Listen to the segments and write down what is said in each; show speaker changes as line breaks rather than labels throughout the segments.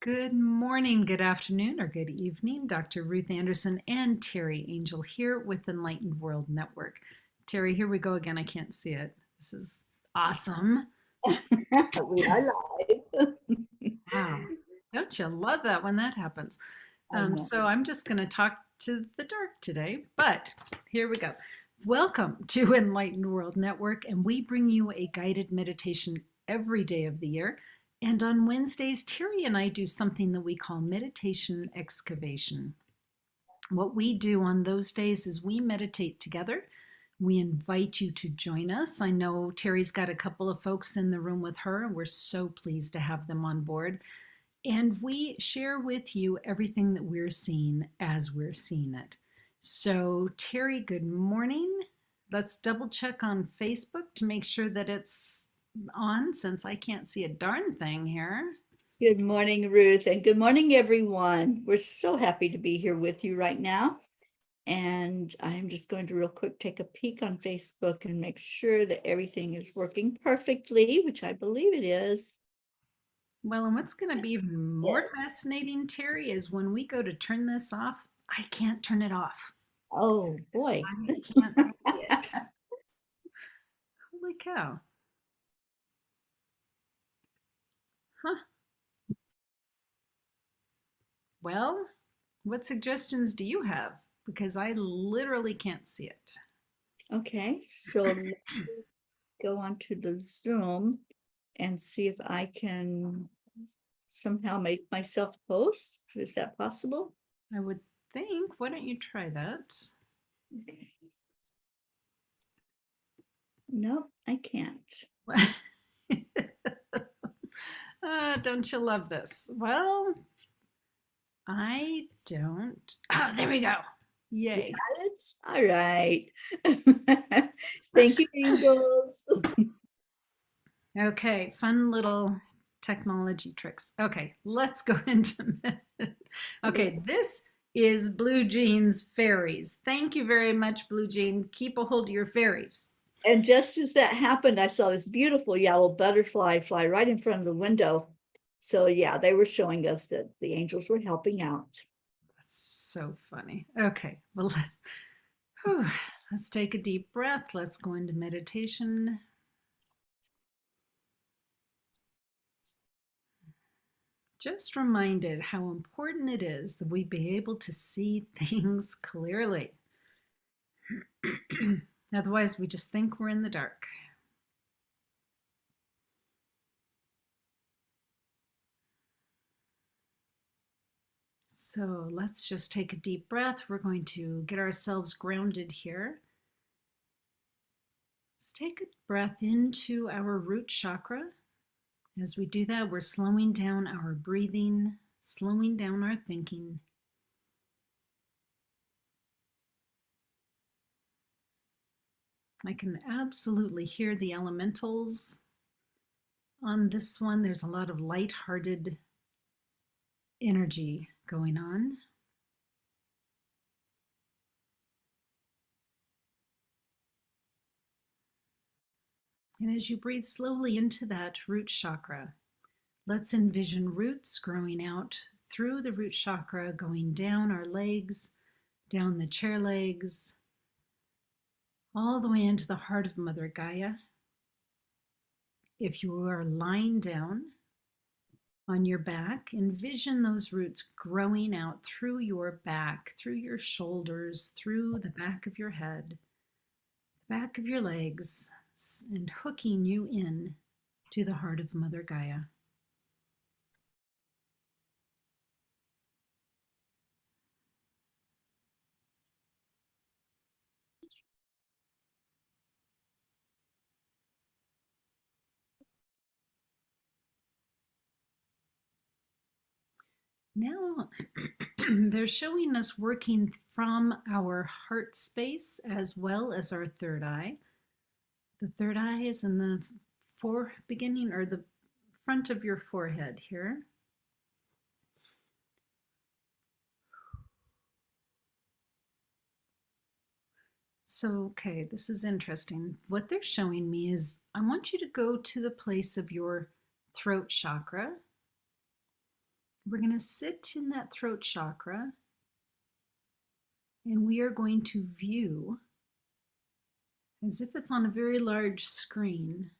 Good morning, good afternoon, or good evening. Dr. Ruth Anderson and Teri Angel here with Enlightened World Network. Teri, here we go again. I can't see it. This is awesome.
We are live.
Wow. Don't you love that when that happens?
I know.
So I'm just going to talk to the dark today, but here we go. Welcome to Enlightened World Network, and we bring you a guided meditation every day of the year. And on Wednesdays, Terry and I do something that we call meditation excavation. What we do on those days is we meditate together. We invite you to join us. I know Terry's got a couple of folks in the room with her, and we're so pleased to have them on board. And we share with you everything that we're seeing as we're seeing it. So, Terry, good morning. Let's double check on Facebook to make sure that it's on since I can't see a darn thing here.
Good morning, Ruth, and good morning, everyone. We're so happy to be here with you right now. And I'm just going to real quick take a peek on Facebook and make sure that everything is working perfectly, which I believe it is.
Well, and what's going to be even more
Yes.
fascinating, Terry, is when we go to turn this off, I can't turn it off.
Oh, boy.
I can't see it. Holy cow. Huh. Well, what suggestions do you have? Because I literally can't see it.
Okay, so let me go on to the Zoom and see if I can somehow make myself post. Is that possible?
I would think. Why don't you try that?
Nope, I can't.
Don't you love this? Well, I don't. Oh, there we go.
You
Yay.
got it? All right. Thank you, angels.
Okay, fun little technology tricks. Okay, let's go into it. Okay, this is Blue Jean's fairies. Thank you very much, Blue Jean. Keep a hold of your fairies.
And just as that happened, I saw this beautiful yellow butterfly fly right in front of the window. So yeah, they were showing us that the angels were helping out.
That's so funny. Okay, well, let's take a deep breath. Let's go into meditation. Just reminded how important it is that we be able to see things clearly. Otherwise, we just think we're in the dark. So let's just take a deep breath. We're going to get ourselves grounded here. Let's take a breath into our root chakra. As we do that, we're slowing down our breathing, slowing down our thinking. I can absolutely hear the elementals on this one. There's a lot of light-hearted energy going on. And as you breathe slowly into that root chakra, let's envision roots growing out through the root chakra, going down our legs, down the chair legs, all the way into the heart of Mother Gaia. If you are lying down on your back, envision those roots growing out through your back, through your shoulders, through the back of your head, the back of your legs, and hooking you in to the heart of Mother Gaia. Now they're showing us working from our heart space as well as our third eye. The third eye is in the beginning or the front of your forehead here. So, okay, this is interesting. What they're showing me is I want you to go to the place of your throat chakra. We're going to sit in that throat chakra and we are going to view as if it's on a very large screen.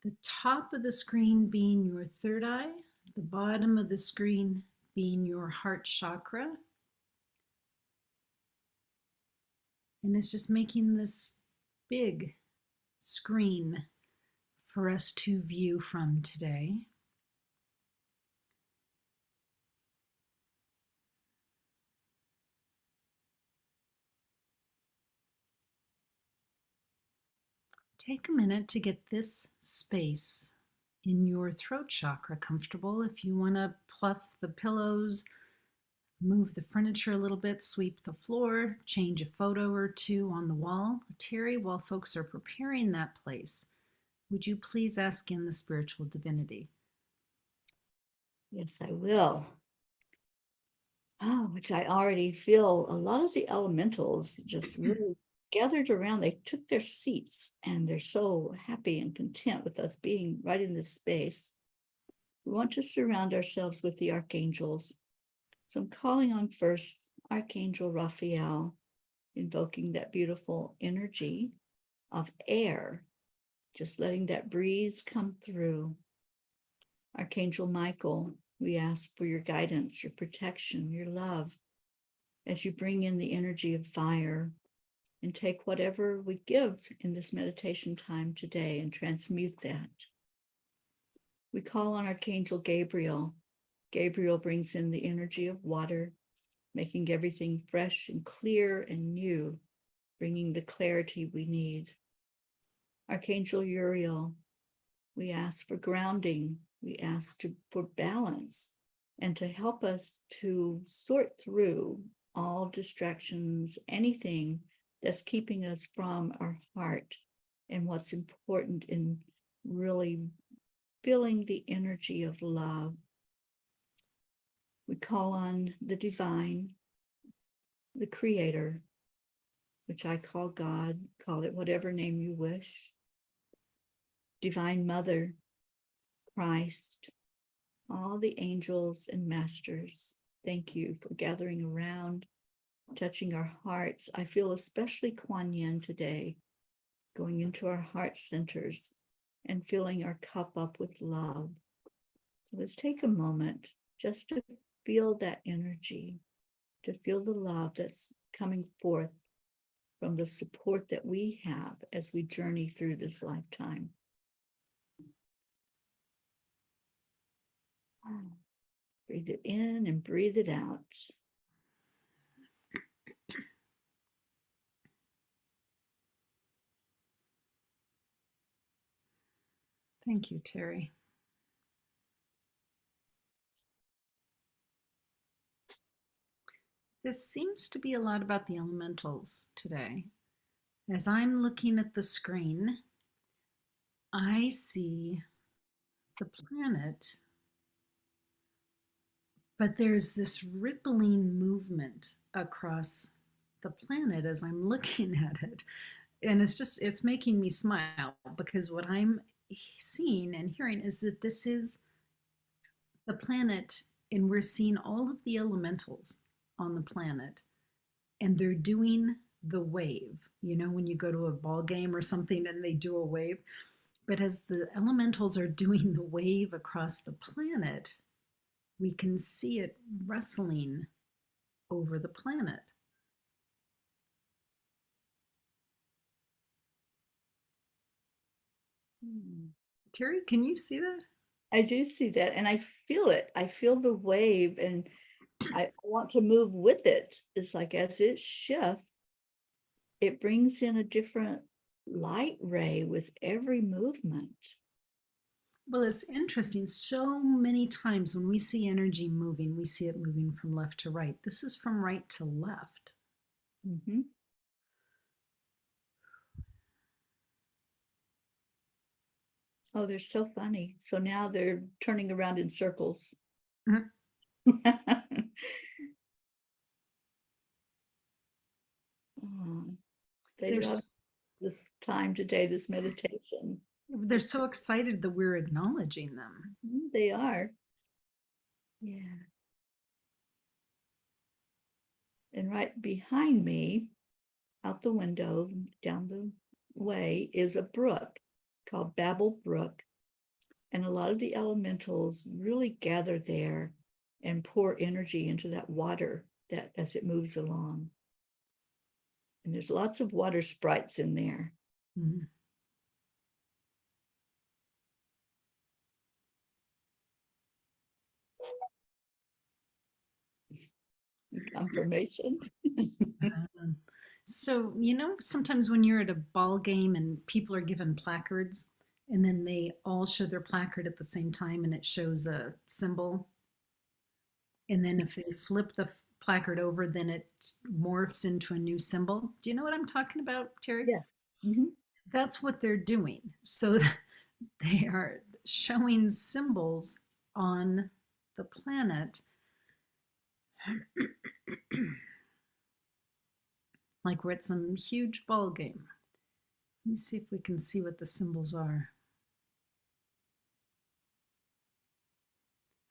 The top of the screen being your third eye, the bottom of the screen being your heart chakra. And it's just making this big screen for us to view from today. Take a minute to get this space in your throat chakra comfortable. If you want to pluff the pillows, move the furniture a little bit, sweep the floor, change a photo or two on the wall. Teri, while folks are preparing that place, would you please ask in the spiritual divinity?
Yes, I will. Which I already feel a lot of the elementals just really gathered around. They took their seats and they're so happy and content with us being right in this space. We want to surround ourselves with the archangels. So I'm calling on first Archangel Raphael, invoking that beautiful energy of air, just letting that breeze come through. Archangel Michael, we ask for your guidance, your protection, your love, as you bring in the energy of fire and take whatever we give in this meditation time today and transmute that. We call on Archangel Gabriel. Gabriel brings in the energy of water, making everything fresh and clear and new, bringing the clarity we need. Archangel Uriel, we ask for grounding. We ask for balance and to help us to sort through all distractions, anything that's keeping us from our heart and what's important in really feeling the energy of love. We call on the divine, the creator, which I call God, call it whatever name you wish. Divine Mother, Christ, all the angels and masters, thank you for gathering around, touching our hearts. I feel especially Kuan Yin today, going into our heart centers and filling our cup up with love. So let's take a moment just to feel that energy, to feel the love that's coming forth from the support that we have as we journey through this lifetime. Breathe it in and breathe it out.
Thank you, Teri. This seems to be a lot about the elementals today. As I'm looking at the screen, I see the planet, but there's this rippling movement across the planet as I'm looking at it. And it's making me smile because what I'm seeing and hearing is that this is the planet, and we're seeing all of the elementals on the planet, and they're doing the wave. You know, when you go to a ball game or something and they do a wave. But as the elementals are doing the wave across the planet, we can see it rustling over the planet. Teri, can you see that?
I do see that, and I feel it. I feel the wave, and I want to move with it. It's like as it shifts, it brings in a different light ray with every movement.
Well, it's interesting. So many times when we see energy moving, we see it moving from left to right. This is from right to left.
Mm-hmm. Oh, they're so funny. So now they're turning around in circles.
Mhm.
Oh, they
They're,
love this time today, this meditation.
they're so excited that we're acknowledging them.
They are. Yeah. And right behind me, out the window, down the way, is a brook called Babel Brook. And a lot of the elementals really gather there and pour energy into that water that as it moves along. And there's lots of water sprites in there.
Mhm.
Confirmation.
Um, So, sometimes when you're at a ball game and people are given placards and then they all show their placard at the same time and it shows a symbol. And then if they flip the placard over, then it morphs into a new symbol. Do you know what I'm talking about, Terry?
Yes. Mhm.
That's what they're doing. So they are showing symbols on the planet like we're at some huge ball game. Let me see if we can see what the symbols are.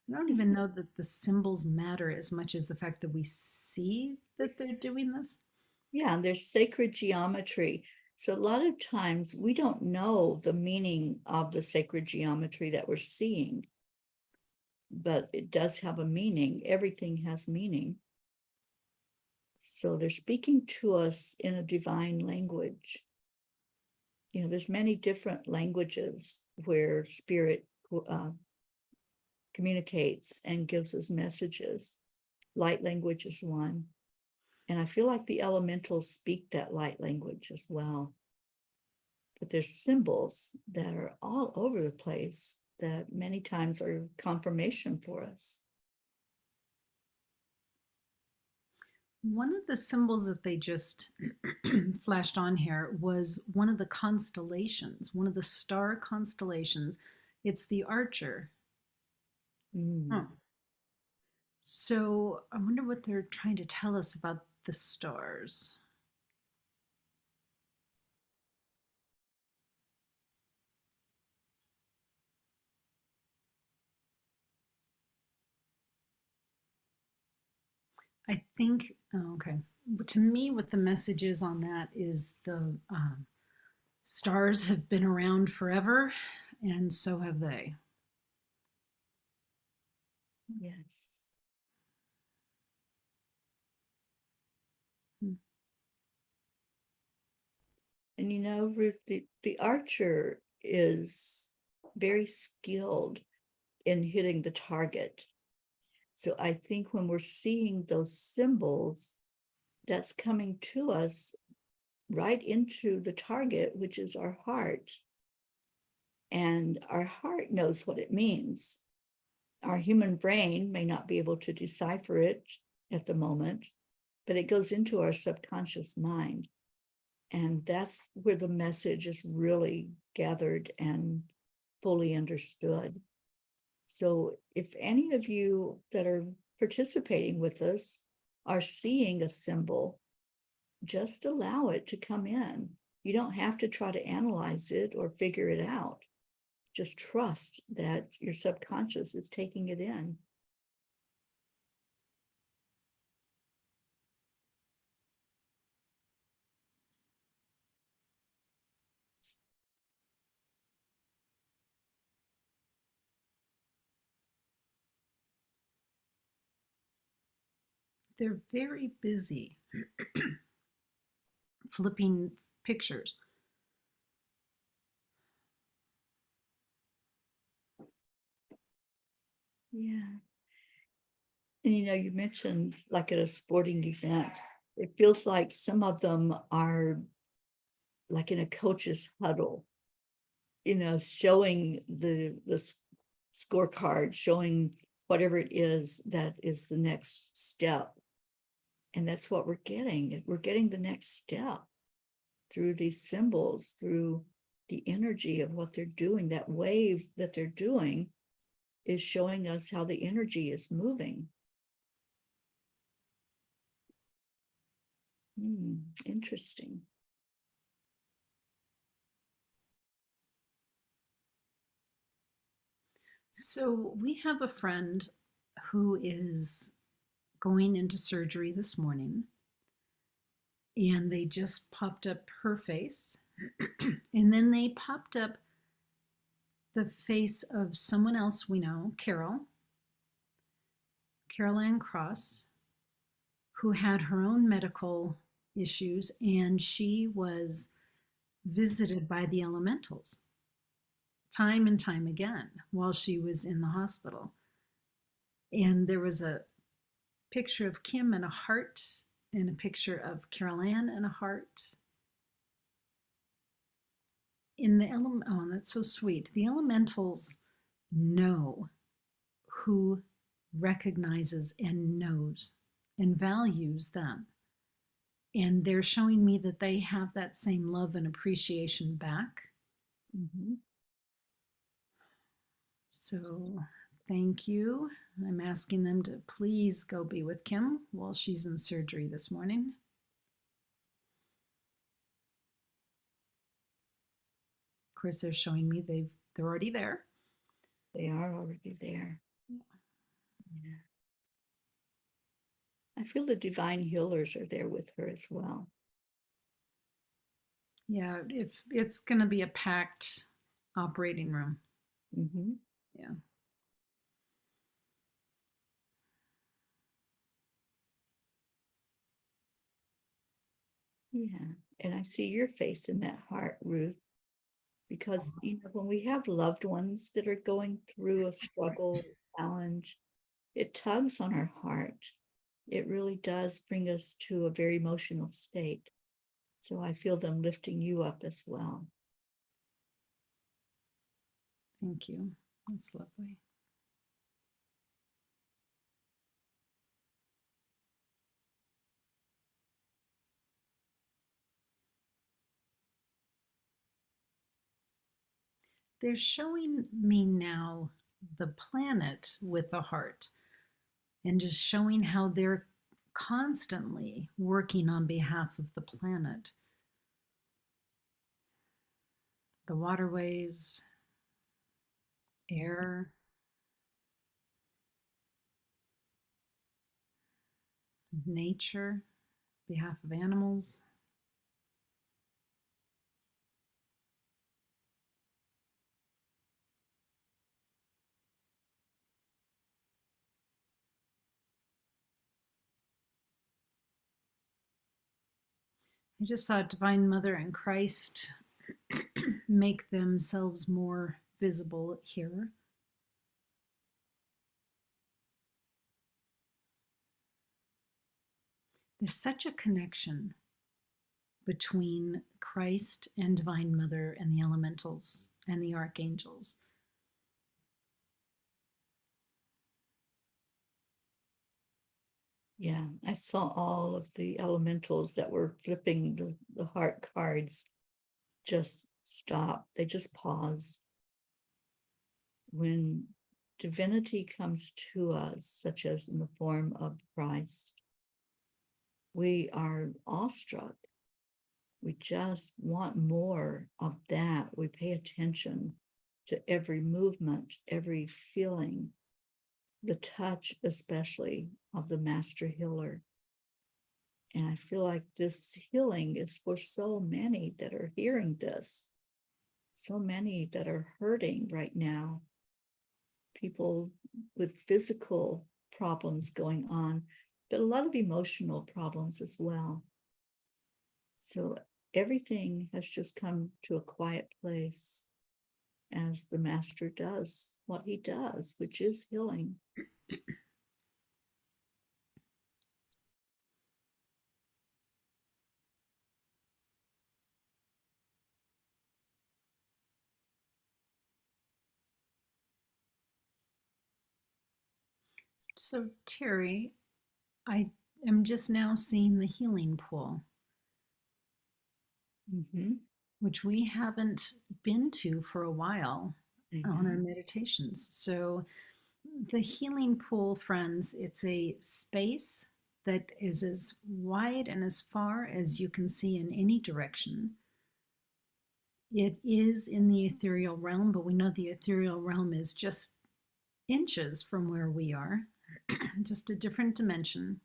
I don't even know that the symbols matter as much as the fact that we see that they're doing this.
Yeah, and there's sacred geometry. So a lot of times we don't know the meaning of the sacred geometry that we're seeing, but it does have a meaning. Everything has meaning. So they're speaking to us in a divine language. There's many different languages where spirit communicates and gives us messages. Light language is one. And I feel like the elementals speak that light language as well. But there's symbols that are all over the place that many times are confirmation for us.
One of the symbols that they just flashed on here was one of the constellations, one of the star constellations. It's the Archer.
Mm.
Oh. So I wonder what they're trying to tell us about the stars. I think, oh, okay. To me, what the message is on that is the stars have been around forever, and so have they.
Yes.
Hmm.
And Ruth, the archer is very skilled in hitting the target. So I think when we're seeing those symbols, that's coming to us right into the target, which is our heart. And our heart knows what it means. Our human brain may not be able to decipher it at the moment, but it goes into our subconscious mind. And that's where the message is really gathered and fully understood. So if any of you that are participating with us are seeing a symbol, just allow it to come in. You don't have to try to analyze it or figure it out. Just trust that your subconscious is taking it in.
They're very busy flipping pictures.
Yeah. And you mentioned like at a sporting event, it feels like some of them are like in a coach's huddle, showing the scorecard, showing whatever it is that is the next step. And that's what we're getting. We're getting the next step through these symbols, through the energy of what they're doing. That wave that they're doing is showing us how the energy is moving. Interesting.
So we have a friend who is going into surgery this morning, and they just popped up her face, and then they popped up the face of someone else we know, Carol Ann Cross, who had her own medical issues, and she was visited by the elementals time and time again while she was in the hospital. And there was a picture of Kim and a heart, and a picture of Carol Ann and a heart. In the oh, that's so sweet. The elementals know who recognizes and knows and values them. And they're showing me that they have that same love and appreciation back.
Mm-hmm.
So thank you. I'm asking them to please go be with Kim while she's in surgery this morning. Of course, they're showing me they're already there.
They are already there. Yeah. I feel the divine healers are there with her as well.
Yeah, it's going to be a packed operating room.
Mm-hmm.
Yeah.
Yeah. And I see your face in that heart, Ruth, because when we have loved ones that are going through a struggle, challenge, it tugs on our heart. It really does bring us to a very emotional state. So I feel them lifting you up as well.
Thank you. That's lovely. They're showing me now the planet with the heart, and just showing how they're constantly working on behalf of the planet. The waterways, air, nature, behalf of animals. I just saw Divine Mother and Christ make themselves more visible here. There's such a connection between Christ and Divine Mother and the elementals and the archangels.
Yeah, I saw all of the elementals that were flipping the heart cards just stop. They just pause. When divinity comes to us, such as in the form of Christ, we are awestruck. We just want more of that. We pay attention to every movement, every feeling, the touch, especially of the master healer. And I feel like this healing is for so many that are hearing this, so many that are hurting right now, people with physical problems going on, but a lot of emotional problems as well. So everything has just come to a quiet place as the master does what he does, which is healing.
So, Teri, I am just now seeing the healing pool,
Mm-hmm.
which we haven't been to for a while on our meditations. So, the healing pool, friends, it's a space that is as wide and as far as you can see in any direction. It is in the ethereal realm, but we know the ethereal realm is just inches from where we are. just a different dimension.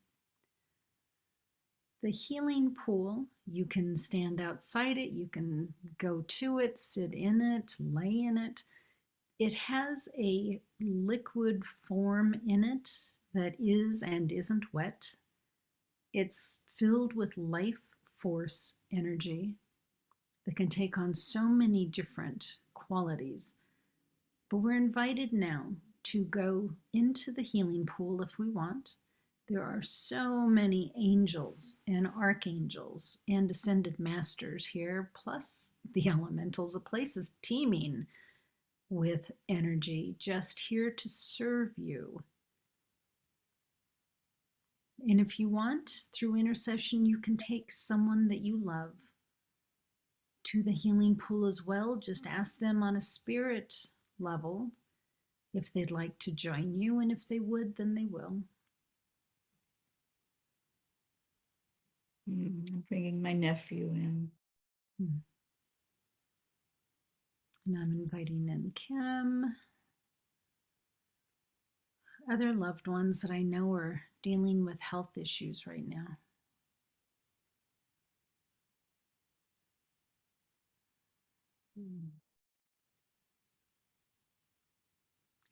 The healing pool, you can stand outside it, you can go to it, sit in it, lay in it. It has a liquid form in it that is and isn't wet. It's filled with life force energy that can take on so many different qualities. But we're invited now to go into the healing pool if we want. There are so many angels and archangels and ascended masters here, plus the elementals. The place is teeming with energy, just here to serve you. And if you want, through intercession, you can take someone that you love to the healing pool as well. Just ask them on a spirit level if they'd like to join you, and if they would, then they will.
I'm bringing my nephew in.
And I'm inviting in Kim, other loved ones that I know are dealing with health issues right now.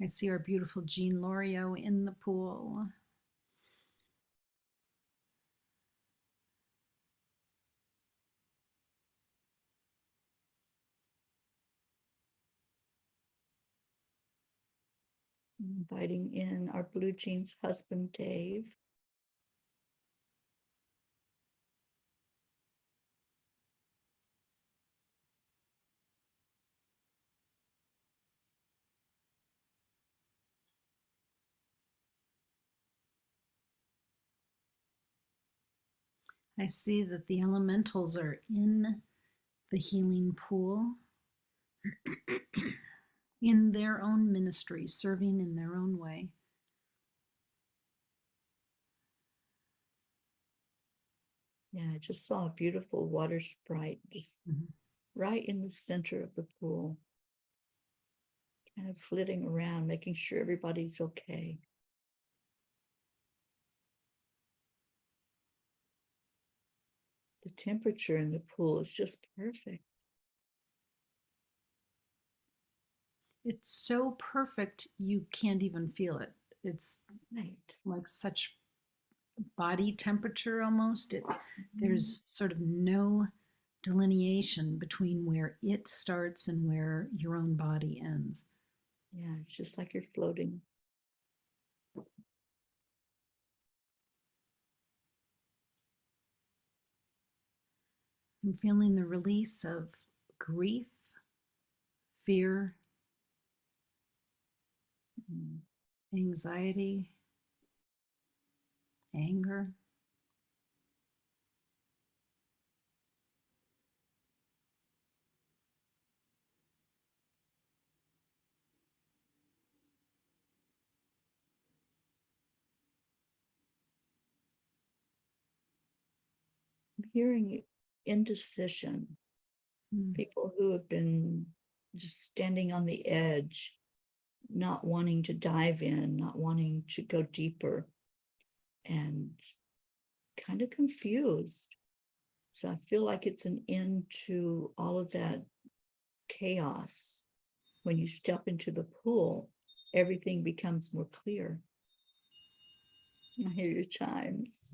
I see our beautiful Jean Lorio in the pool.
Inviting in our Blue Jeans husband, Dave.
I see that the elementals are in the healing pool in their own ministry, serving in their own way.
Yeah, I just saw a beautiful water sprite just right in the center of the pool, kind of flitting around, making sure everybody's okay. The temperature in the pool is just perfect.
It's so perfect you can't even feel it. It's
Right.
like such body temperature almost. There's sort of no delineation between where it starts and where your own body ends.
Yeah, it's just like you're floating.
I'm feeling the release of grief, fear, anxiety, anger.
I'm hearing indecision. People who have been just standing on the edge, not wanting to dive in, not wanting to go deeper, and kind of confused. So I feel like it's an end to all of that chaos. When you step into the pool, everything becomes more clear. I hear your chimes.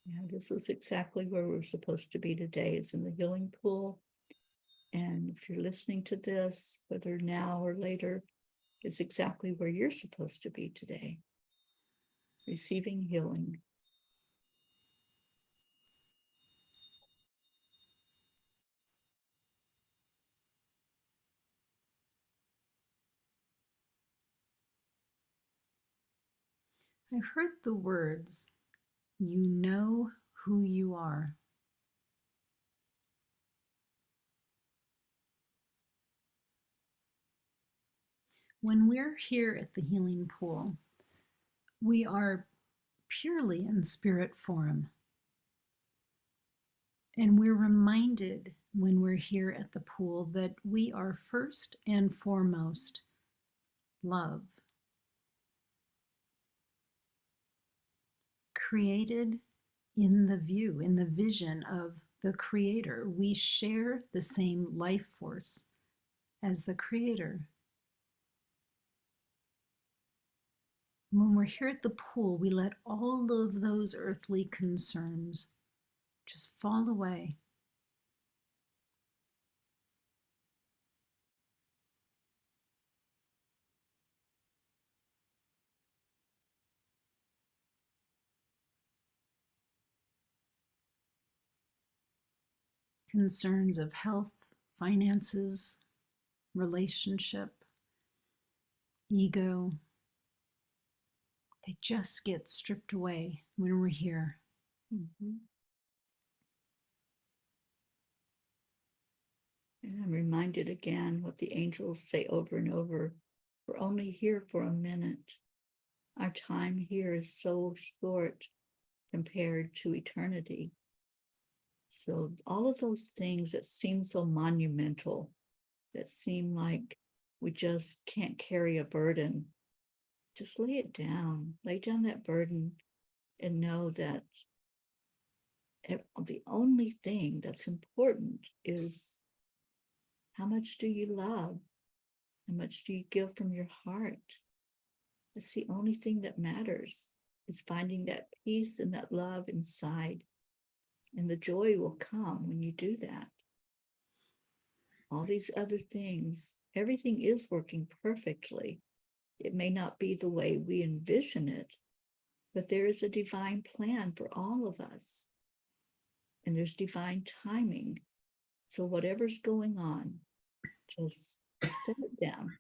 Yeah, this is exactly where we're supposed to be today. It's in the healing pool. And if you're listening to this, whether now or later, it's exactly where you're supposed to be today, receiving healing.
I heard the words, "You know who you are." When we're here at the healing pool, We are purely in spirit form. And we're reminded when we're here at the pool that we are first and foremost love, created in the view, in the vision of the Creator. We share the same life force as the Creator. When we're here at the pool, we let all of those earthly concerns just fall away. Concerns of health, finances, relationship, ego, they just get stripped away when we're here.
Mhm. And I'm reminded again what the angels say over and over. We're only here for a minute. Our time here is so short compared to eternity. So all of those things that seem so monumental, that seem like we just can't carry a burden, just lay it down, lay down that burden, and know that the only thing that's important is how much do you love? How much do you give from your heart? That's the only thing that matters, is finding that peace and that love inside. And the joy will come when you do that. All these other things, everything is working perfectly. It may not be the way we envision it, but there is a divine plan for all of us. And there's divine timing. So whatever's going on, just set it down.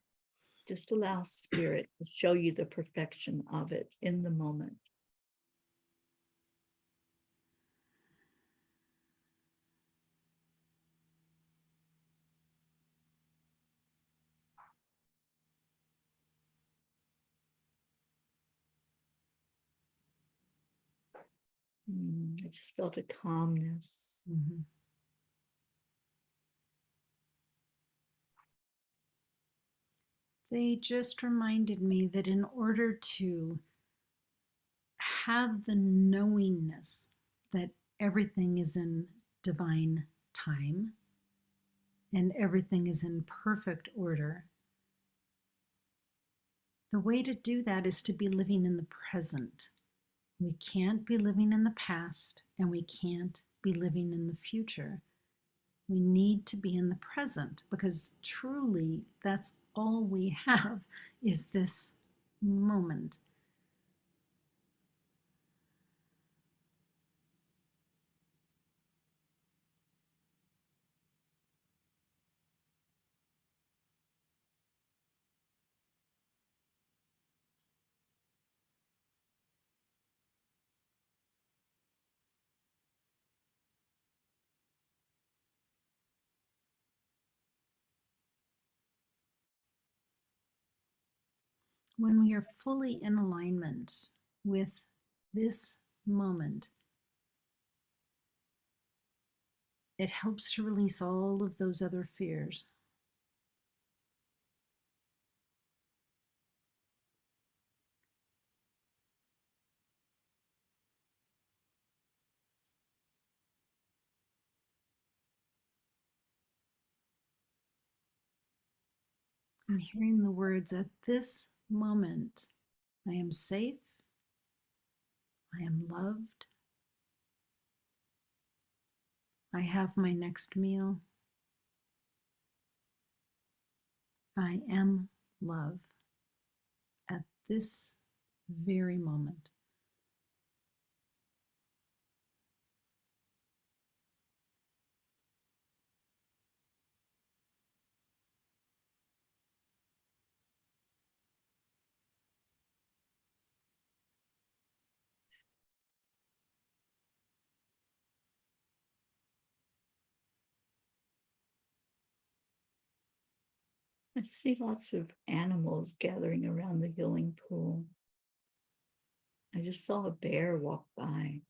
Just allow spirit to show you the perfection of it in the moment. I just felt a calmness.
Mm-hmm. They just reminded me that in order to have the knowingness that everything is in divine time and everything is in perfect order, the way to do that is to be living in the present. We can't be living in the past and we can't be living in the future. We need to be in the present because truly that's all we have is this moment. When we are fully in alignment with this moment, it helps to release all of those other fears. I'm hearing the words, at this moment, I am safe, I am loved, I have my next meal, I am love at this very moment.
I see lots of animals gathering around the healing pool. I just saw a bear walk by.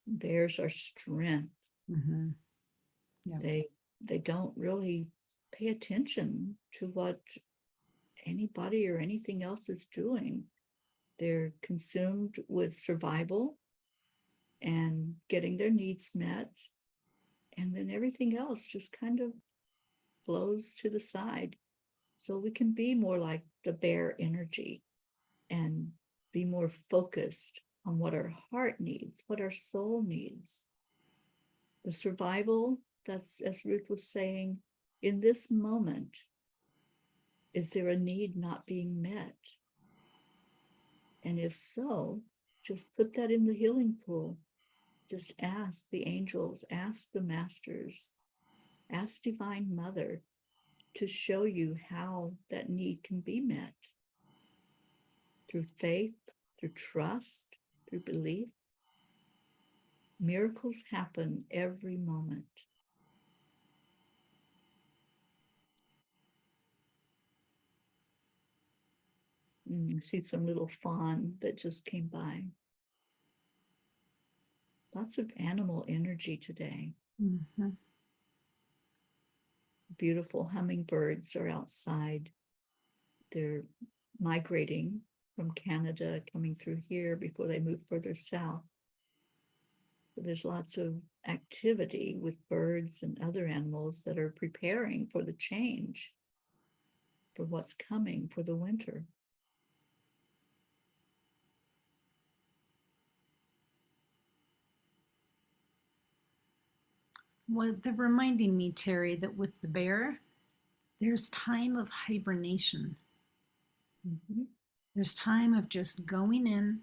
Bears are strength.
Mm-hmm. Yeah.
They don't really pay attention to what anybody or anything else is doing. They're consumed with survival and getting their needs met. And then everything else just kind of blows to the side. So we can be more like the bear energy and be more focused on what our heart needs, what our soul needs. The survival, that's as Ruth was saying, in this moment, is there a need not being met? And if so, just put that in the healing pool. Just ask the angels, ask the masters, ask Divine Mother to show you how that need can be met through faith, through trust, through belief. Miracles happen every moment. I see some little fawn that just came by. Lots of animal energy today.
Mm-hmm.
Beautiful hummingbirds are outside. They're migrating from Canada, coming through here before they move further south. So there's lots of activity with birds and other animals that are preparing for the change, for what's coming for the winter.
Well, they're reminding me, Teri, that with the bear, there's time of hibernation.
Mm-hmm.
There's time of just going in,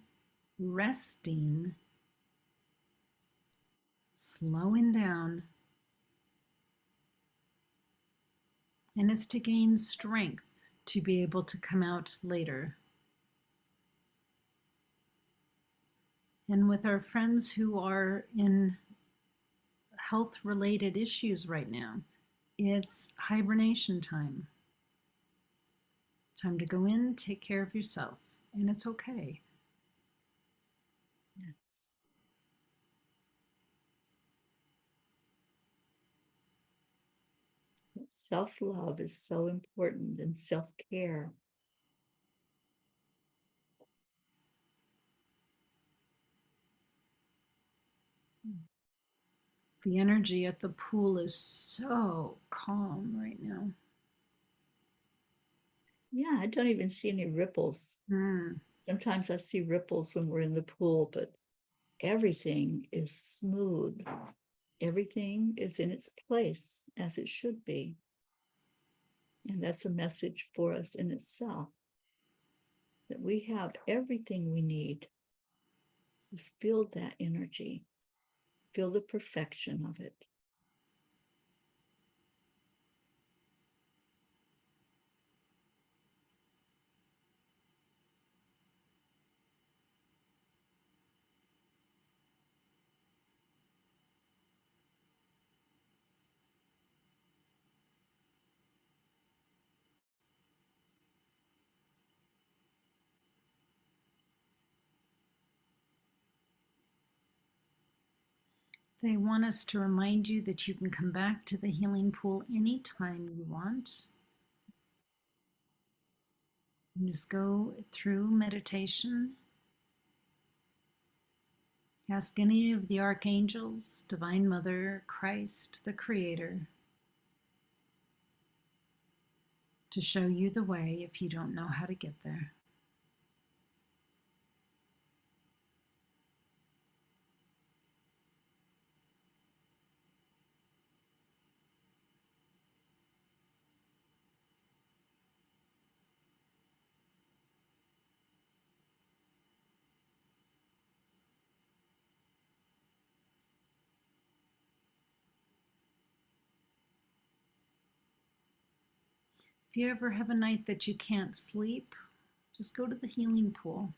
resting, slowing down, and it's to gain strength to be able to come out later. And with our friends who are in health related issues right now, it's hibernation time. Time to go in, take care of yourself, and it's okay.
Yes. Self-love is so important, and self-care.
The energy at the pool is so calm right now.
Yeah, I don't even see any ripples.
Mm.
Sometimes I see ripples when we're in the pool, but everything is smooth. Everything is in its place as it should be. And that's a message for us in itself, that we have everything we need. Just feel that energy, feel the perfection of it.
They want us to remind you that you can come back to the healing pool anytime you want. And just go through meditation. Ask any of the archangels, Divine Mother, Christ, the Creator, to show you the way if you don't know how to get there. If you ever have a night that you can't sleep, just go to the healing pool.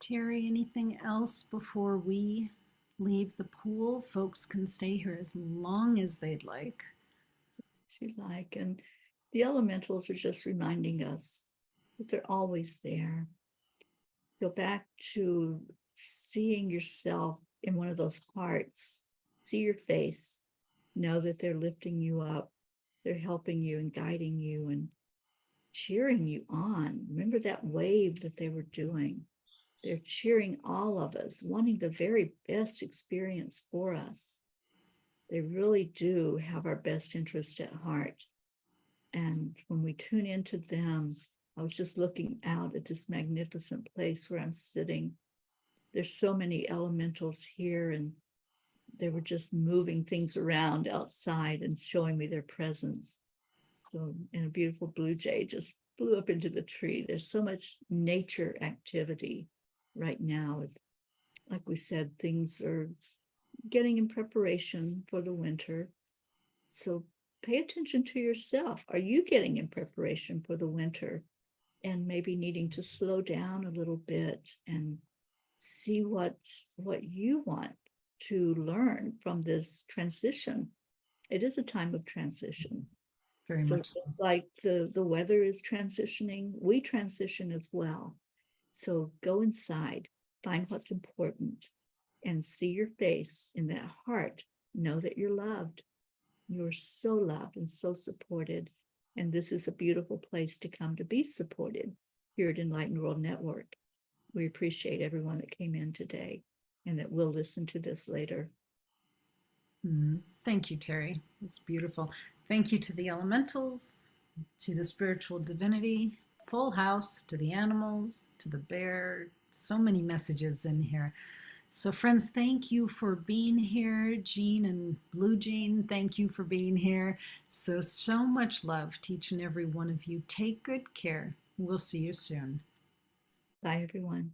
Terry, anything else before we leave the pool? Folks can stay here as long as they'd like.
You like. And the elementals are just reminding us that they're always there. Go back to seeing yourself in one of those hearts. See your face. Know that they're lifting you up. They're helping you and guiding you and cheering you on. Remember that wave that they were doing. They're cheering all of us, wanting the very best experience for us. They really do have our best interest at heart. And when we tune into them, I was just looking out at this magnificent place where I'm sitting. There's so many elementals here, and they were just moving things around outside and showing me their presence. So, and a beautiful blue jay just flew up into the tree. There's so much nature activity right now. Like we said, things are getting in preparation for the winter. So pay attention to yourself. Are you getting in preparation for the winter and maybe needing to slow down a little bit and see what you want to learn from this transition? It is a time of transition.
Very
So
much so.
just like the weather is transitioning, we transition as well. So go inside, find what's important, and see your face in that heart. Know that you're loved. You're so loved and so supported. And this is a beautiful place to come to be supported here at Enlightened World Network. We appreciate everyone that came in today and that will listen to this later.
Thank you, Terry. It's beautiful. Thank you to the elementals, to the spiritual divinity, full house, to the animals, to the bear. So many messages in here. So, friends, thank you for being here. Jean and Blue Jean, thank you for being here. So much love to each and every one of you. Take good care. We'll see you soon.
Bye, everyone.